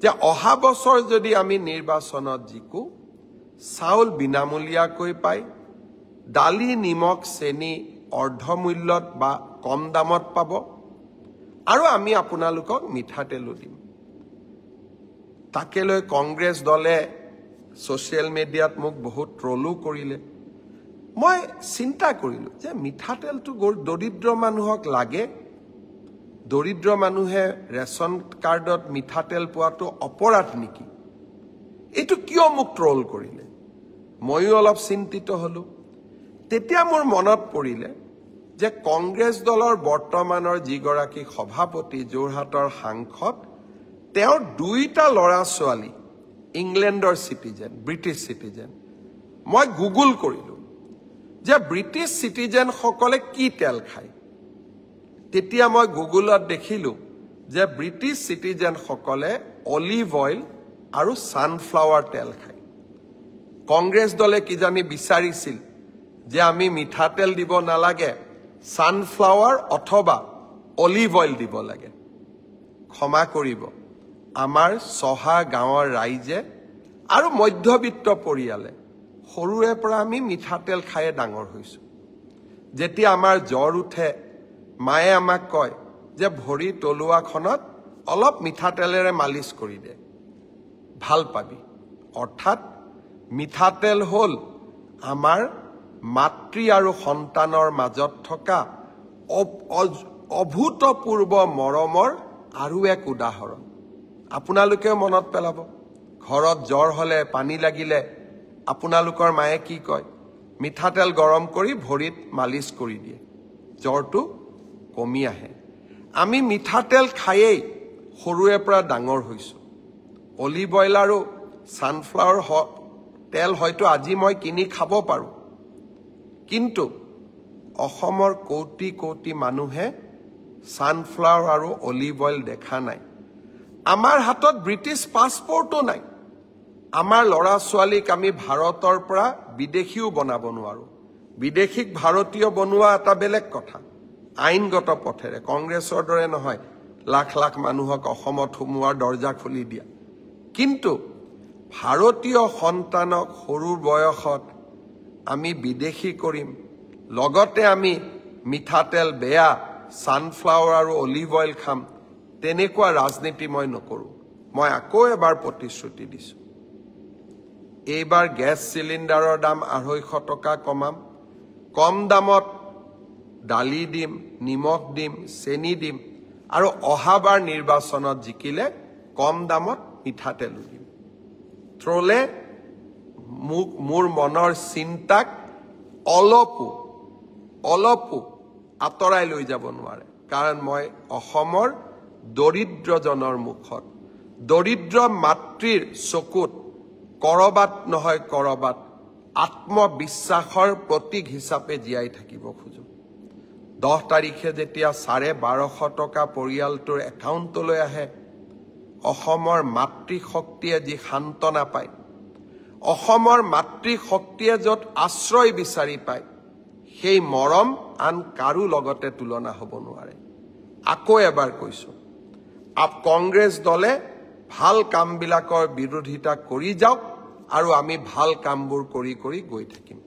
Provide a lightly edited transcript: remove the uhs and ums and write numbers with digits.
যে অহা বছৰ যদি আমি নিৰ্বাচনত জিকো চাউল বিনামূলীয়াকৈ পাই দালি নিমখ চেনি অৰ্ধমূল্যত বা কম দামত পাব আৰু আমি আপোনালোকক মিঠাতেলো দিম তাকে লৈ কংগ্ৰেছ দলে সোশ্যাল মিডিয়াত মোক বহুত ট্ৰলো কৰিলে মই চিন্তা কৰিলো যে মিঠাতেলটো দৰিদ্ৰ মানুহক লাগে দৰিদ্ৰ মানুহে ৰেশন কাৰ্ডত মিঠাতেল পোৱাটো অপৰাধ নেকি এটো কিয় মোক ট্ৰল কৰিলে ময়ো অলপ চিন্তিত হলো তেতিয়া মোৰ মনত পৰিলে যে কংগ্ৰেছ দলৰ বৰ্তমানৰ যিগৰাকী সভাপতি যোৰহাটৰ সাংসদ তেওঁৰ দুইটা লৰা ছোৱালী ইংলেণ্ডৰ সিটিজেন ব্ৰিটিছ সিটিজেন মই গুগল কৰিলো যে ব্ৰিটিছ সিটিজেন সকলে কি তেল খায় তেতিয়া মই গুগলত দেখিলো যে ব্ৰিটিছ সিটিজেন সকলে অলিভ অইল আৰু সানফ্লাৱাৰ তেল খায় কংগ্ৰেছ দলে কি জানি বিচাৰিছিল যে আমি মিঠাতেল দিব নালাগে সানফ্লাৱাৰ অথবা অলিভ অইল দিব লাগে ক্ষমা কৰিব আমাৰ সহা গাঁৱৰ ৰাইজে আৰু মধ্যবিত্ত পৰিয়ালে সৰুৰে পৰা আমি মিঠাতেল খায়ে ডাঙৰ হৈছো যেতিয়া আমাৰ জ্বৰ উঠে মায়ে আমাক কয় যে ভৰি তলুৱাখনত অলপ মিঠাতেলেৰে মালিশ কৰি দে ভাল পাবি অৰ্থাৎ মিঠাতেল হল আমাৰ মাতৃ আৰু সন্তানৰ মাজত থকা অভূতপূৰ্ব মৰমৰ আৰু এক উদাহৰণ আপোনালোকে মনত পেলাব ঘৰত জ্বৰ হলে পানী লাগিলে আপোনালোকৰ মায়ে কি কয় মিঠাতেল গৰম কৰি ভৰিত মালিশ কৰি দিয়ে জ্বৰটো কমি আহে আমি মিঠাতেল খায়েই সৰুৰে পৰা ডাঙৰ হৈছো অলিভ অইল আৰু সানফ্লাৱাৰ তেল হয়তো আজি মই কিনি খাব পাৰো কিন্তু অসমৰ কোটি কোটি মানুহে সানফ্লাৱাৰ আৰু অলিভ অইল দেখা নাই আমাৰ হাতত ব্ৰিটিছ পাছপোৰ্টও নাই আমাৰ লৰা ছোৱালীক আমি ভাৰতৰ পৰা বিদেশীও বনাব নোৱাৰো বিদেশীক ভাৰতীয় বনোৱা এটা বেলেগ কথা আইনগত পথেৰে কংগ্ৰেছৰ দৰে নহয় লাখ লাখ মানুহক অসমত সোমোৱাৰ দৰ্জা খুলি দিয়া কিন্তু ভাৰতীয় সন্তানক সৰু বয়সত আমি বিদেশী কৰিম লগতে আমি মিঠাতেল বেয়া সানফ্লাৱাৰ আৰু অলিভ অইল খাম তেনেকুৱা ৰাজনীতি মই নকৰো মই আকৌ এবাৰ প্ৰতিশ্ৰুতি দিছো এইবাৰ গ্যাস সিলিন্ডাৰৰ দাম 250 টকা কমাম কম দামত দালি দিম নিমখ দিম চেনি দিম আৰু অহাবাৰ নিৰ্বাচনত জিকিলে কম দামত মিঠাতেল দিম ট্ৰলে মোৰ মনৰ চিন্তাক অলপো আতৰাই লৈ যাব নোৱাৰে কাৰণ মই অসমৰ দৰিদ্ৰজনৰ মুখত দৰিদ্ৰ মাতৃৰ চকুত কৰবাত নহয় কৰবাত আত্মবিশ্বাসৰ প্ৰতীক হিচাপে জীয়াই থাকিব খোজো 10 তাৰিখে যেতিয়া 1250 টকা পৰিয়ালটোৰ একাউণ্টলৈ আহে অসমৰ মাতৃশক্তিয়ে যি শান্তনা পায় অসমৰ মাতৃশক্তিয়ে যত আশ্ৰয় বিচাৰি পায় সেই মৰম আন কাৰো লগতে তুলনা হ'ব নোৱাৰে আকৌ এবাৰ কৈছো কংগ্ৰেছ দলে ভাল কামবিলাকৰ বিৰোধিতা কৰি যাওক আৰু আমি ভাল কামবোৰ কৰি গৈ থাকিম